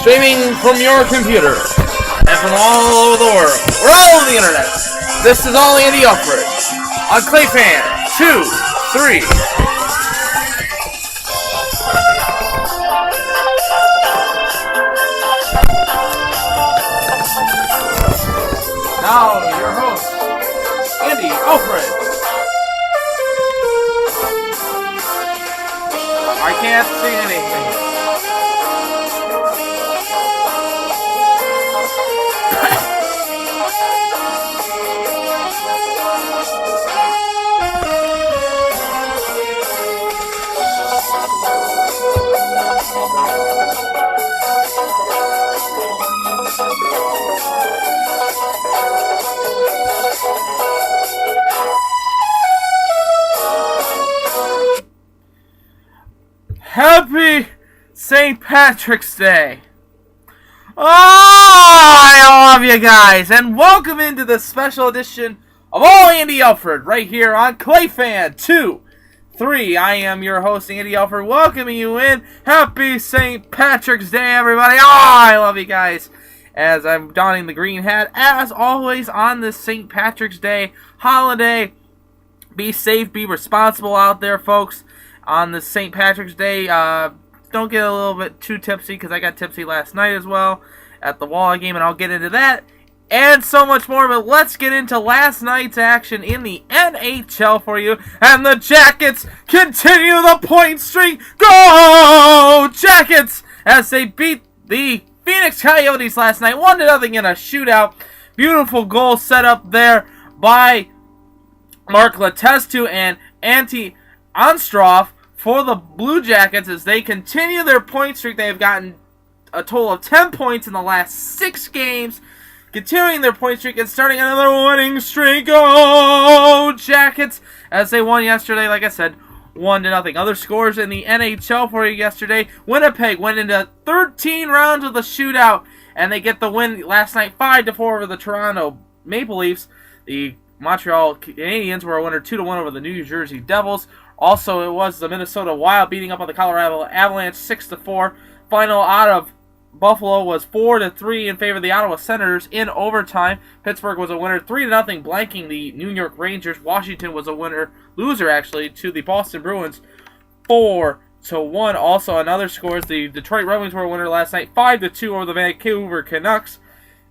Streaming from your computer and from all over the world, or all over the internet. This is All Andy Alfred on Clayfan 2, 3. Now your host, Andy Alfred. I can't see anything. Happy St. Patrick's Day! Oh, I love you guys, and welcome into the special edition of All Andy Alfred right here on Clayfan 2, 3. I am your host, Andy Alfred, welcoming you in. Happy St. Patrick's Day, everybody! Oh, I love you guys! As I'm donning the green hat, as always, on this St. Patrick's Day holiday. Be safe, be responsible out there, folks. On this St. Patrick's Day, don't get a little bit too tipsy, because I got tipsy last night as well at the Walleye game, and I'll get into that and so much more. But let's get into last night's action in the NHL for you. And the Jackets continue the point streak. Go Jackets! As they beat the Phoenix Coyotes last night, 1-0 in a shootout. Beautiful goal set up there by Mark Letestu and Antti Anstroff for the Blue Jackets as they continue their point streak. They have gotten a total of 10 points in the last 6 games, continuing their point streak and starting another winning streak. Oh, Jackets! As they won yesterday, like I said, 1-0. Other scores in the NHL for you yesterday. Winnipeg went into 13 rounds of the shootout, and they get the win last night, 5-4 over the Toronto Maple Leafs. The Montreal Canadiens were a winner 2-1 over the New Jersey Devils. Also, it was the Minnesota Wild beating up on the Colorado Avalanche 6-4. Final out of Buffalo was 4-3 in favor of the Ottawa Senators in overtime. Pittsburgh was a winner 3-0, blanking the New York Rangers. Washington was a loser actually, to the Boston Bruins 4-1. Also, another scores: the Detroit Red Wings were a winner last night 5-2 over the Vancouver Canucks.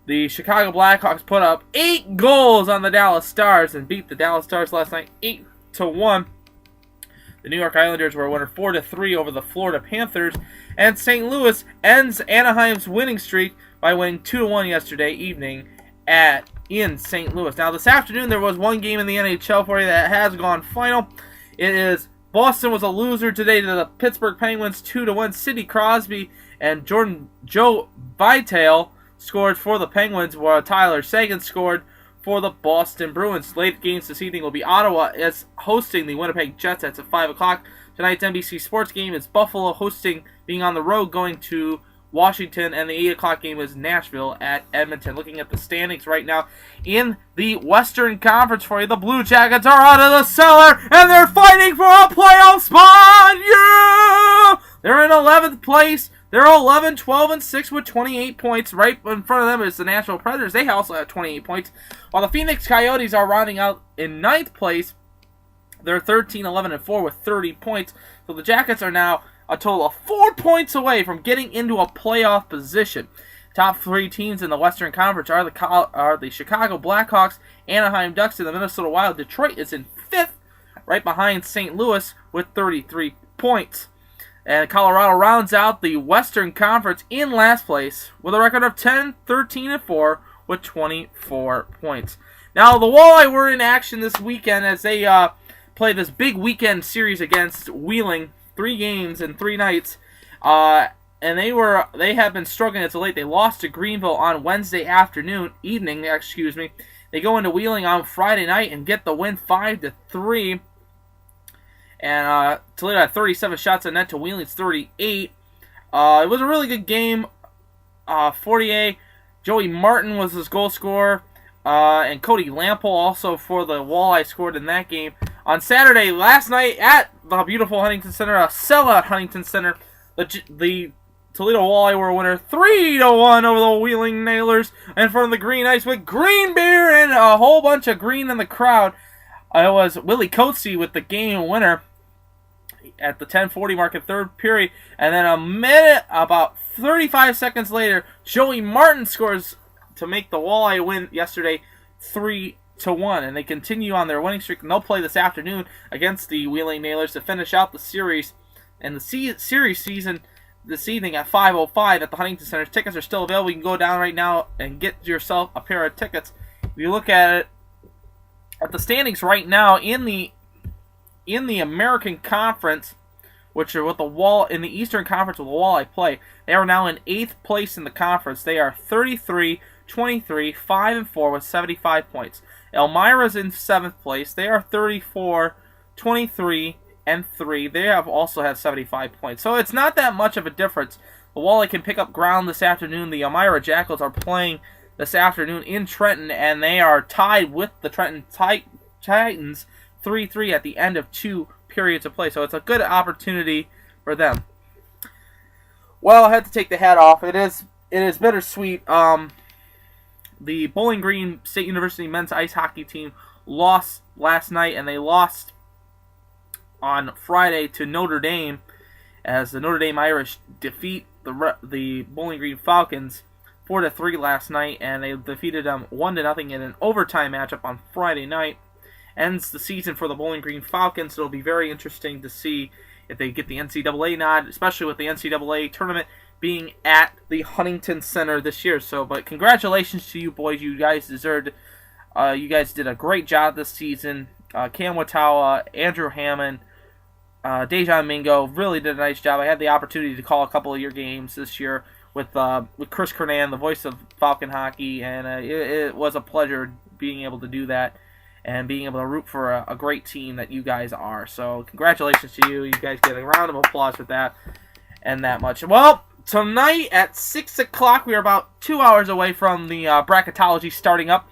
The Chicago Blackhawks put up 8 goals on the Dallas Stars and beat the Dallas Stars last night 8-1. The New York Islanders were a winner 4-3 over the Florida Panthers. And St. Louis ends Anaheim's winning streak by winning 2-1 yesterday evening in St. Louis. Now, this afternoon, there was one game in the NHL for you that has gone final. It is Boston was a loser today to the Pittsburgh Penguins 2-1. Sidney Crosby and Joe Vitale scored for the Penguins, while Tyler Seguin scored for the Boston Bruins. Late games this evening will be Ottawa is hosting the Winnipeg Jets. That's at 5 o'clock. Tonight's NBC Sports game is Buffalo being on the road, going to Washington, and the 8 o'clock game is Nashville at Edmonton. Looking at the standings right now in the Western Conference for you, the Blue Jackets are out of the cellar, and they're fighting for a playoff spot! Yeah! They're in 11th place. They're 11, 12, and 6 with 28 points. Right in front of them is the Nashville Predators. They also have 28 points. While the Phoenix Coyotes are rounding out in 9th place. They're 13, 11, and 4 with 30 points. So the Jackets are now a total of 4 points away from getting into a playoff position. Top 3 teams in the Western Conference are the Chicago Blackhawks, Anaheim Ducks, and the Minnesota Wild. Detroit is in 5th, right behind St. Louis with 33 points. And Colorado rounds out the Western Conference in last place with a record of 10, 13, and 4 with 24 points. Now, the Walleye were in action this weekend as they play this big weekend series against Wheeling, 3 games in 3 nights. and they have been struggling as of late. They lost to Greenville on Wednesday evening. They go into Wheeling on Friday night and get the win 5-3. And Toledo had 37 shots on net to Wheeling's 38. It was a really good game. Fortier, Joey Martin was his goal scorer, and Cody Lample also for the Walleye scored in that game. On Saturday, last night at the beautiful Huntington Center, a sellout Huntington Center, the Toledo Walleye were a winner 3-1 over the Wheeling Nailers in front of the green ice with green beer and a whole bunch of green in the crowd. It was Willie Coatsy with the game winner at the 10:40 mark in third period, and then about 35 seconds later, Joey Martin scores to make the Walleye win yesterday 3-1, and they continue on their winning streak, and they'll play this afternoon against the Wheeling Nailers to finish out the series. And the series season this evening at 5:05 at the Huntington Center. Tickets are still available. You can go down right now and get yourself a pair of tickets. If you look at it, at the standings right now in the American Conference, which are in the Eastern Conference with the Walleye play, they are now in 8th place in the conference. They are 33, 23, 5-4 with 75 points. Elmira's in 7th place. They are 34, 23, and 3. They also have 75 points. So it's not that much of a difference. The Walleye can pick up ground this afternoon. The Elmira Jackals are playing this afternoon in Trenton, and they are tied with the Trenton Titans 3-3 at the end of 2 periods of play. So it's a good opportunity for them. Well, I had to take the hat off. It is bittersweet. The Bowling Green State University men's ice hockey team lost last night, and they lost on Friday to Notre Dame as the Notre Dame Irish defeat the Bowling Green Falcons 4-3 last night, and they defeated them 1-0 in an overtime matchup on Friday night. Ends the season for the Bowling Green Falcons. It'll be very interesting to see if they get the NCAA nod, especially with the NCAA tournament being at the Huntington Center this year. But congratulations to you boys. You guys deserved. You guys did a great job this season. Cam Watawa, Andrew Hammond, Dejan Mingo really did a nice job. I had the opportunity to call a couple of your games this year with Chris Kernan, the voice of Falcon hockey, and it was a pleasure being able to do that and being able to root for a great team that you guys are. So congratulations to you. You guys get a round of applause for that and that much. Well, tonight at 6 o'clock, we are about 2 hours away from the bracketology starting up.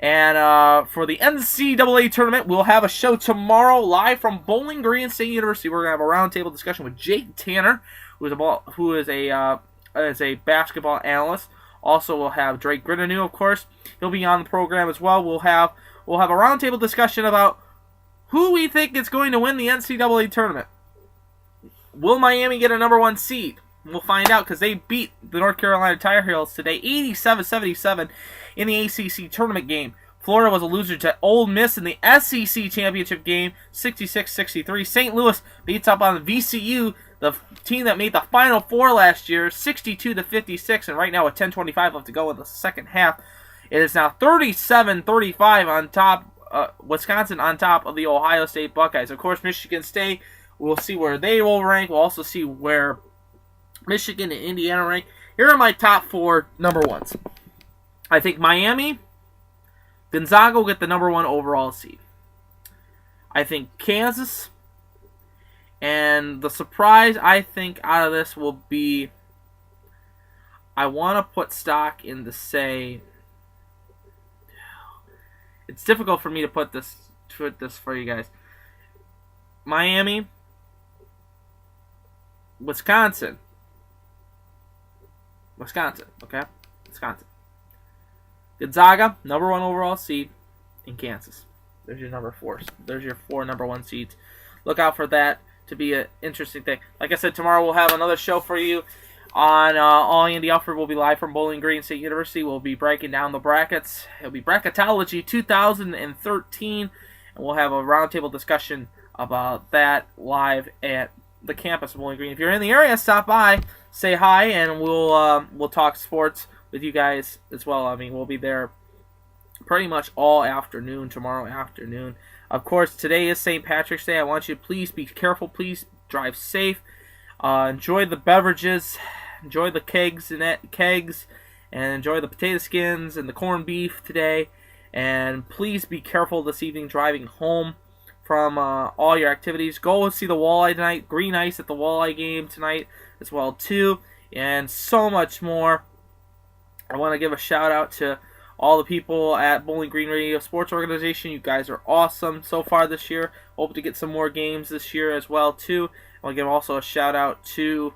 And for the NCAA tournament, we'll have a show tomorrow live from Bowling Green State University. We're going to have a roundtable discussion with Jake Tanner, who is a basketball analyst. Also, we'll have Drake Grinanu, of course. He'll be on the program as well. We'll have a roundtable discussion about who we think is going to win the NCAA tournament. Will Miami get a number 1 seed? We'll find out because they beat the North Carolina Tar Heels today 87-77 in the ACC tournament game. Florida was a loser to Ole Miss in the SEC championship game 66-63. St. Louis beats up on VCU, the team that made the Final Four last year, 62-56, and right now with 10:25 left to go in the second half, it is now 37-35 on top. Wisconsin on top of the Ohio State Buckeyes. Of course, Michigan State, we'll see where they will rank. We'll also see where Michigan and Indiana rank. Here are my top 4 number 1s. I think Miami, Gonzaga will get the number 1 overall seed. I think Kansas, and the surprise I think out of this will be, I want to put stock in to say, it's difficult for me to put this for you guys. Miami, Wisconsin, okay? Wisconsin. Gonzaga, number 1 overall seed, in Kansas. There's your number 4s. There's your 4 number 1 seeds. Look out for that to be an interesting thing. Like I said, tomorrow we'll have another show for you on All Andy Alfred. Will be live from Bowling Green State University. We'll be breaking down the brackets. It'll be Bracketology 2013, and we'll have a roundtable discussion about that live at the campus of Bowling Green. If you're in the area, stop by, say hi, and we'll talk sports with you guys as well. I mean, we'll be there pretty much all afternoon, tomorrow afternoon. Of course, today is St. Patrick's Day. I want you to please be careful. Please drive safe. Enjoy the beverages. enjoy the kegs and enjoy the potato skins and the corned beef today. And please be careful this evening driving home from all your activities. Go see the walleye tonight. Green ice at the walleye game tonight as well too, and so much more. I want to give a shout out to all the people at Bowling Green Radio Sports Organization. You guys are awesome so far this year. Hope to get some more games this year as well too. I want to give also a shout out to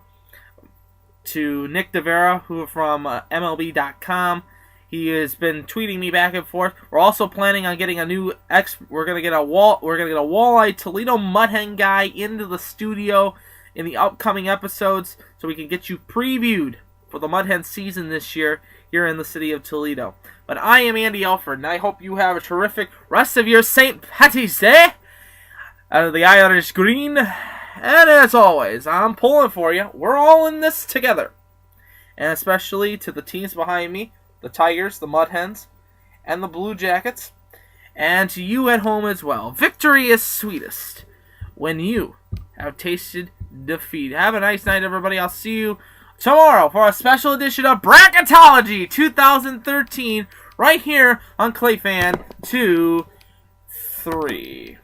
Nick DeVera, who from MLB.com. He has been tweeting me back and forth. We're also planning on getting a new We're gonna get a walleye Toledo Mud Hen guy into the studio in the upcoming episodes, so we can get you previewed for the Mud Hen season this year here in the city of Toledo. But I am Andy Alfred, and I hope you have a terrific rest of your St. Patrick's Day out of the Irish Green. And as always, I'm pulling for you. We're all in this together. And especially to the teams behind me, the Tigers, the Mud Hens, and the Blue Jackets, and to you at home as well. Victory is sweetest when you have tasted defeat. Have a nice night, everybody. I'll see you tomorrow for a special edition of Bracketology 2013 right here on Clayfan 2-3.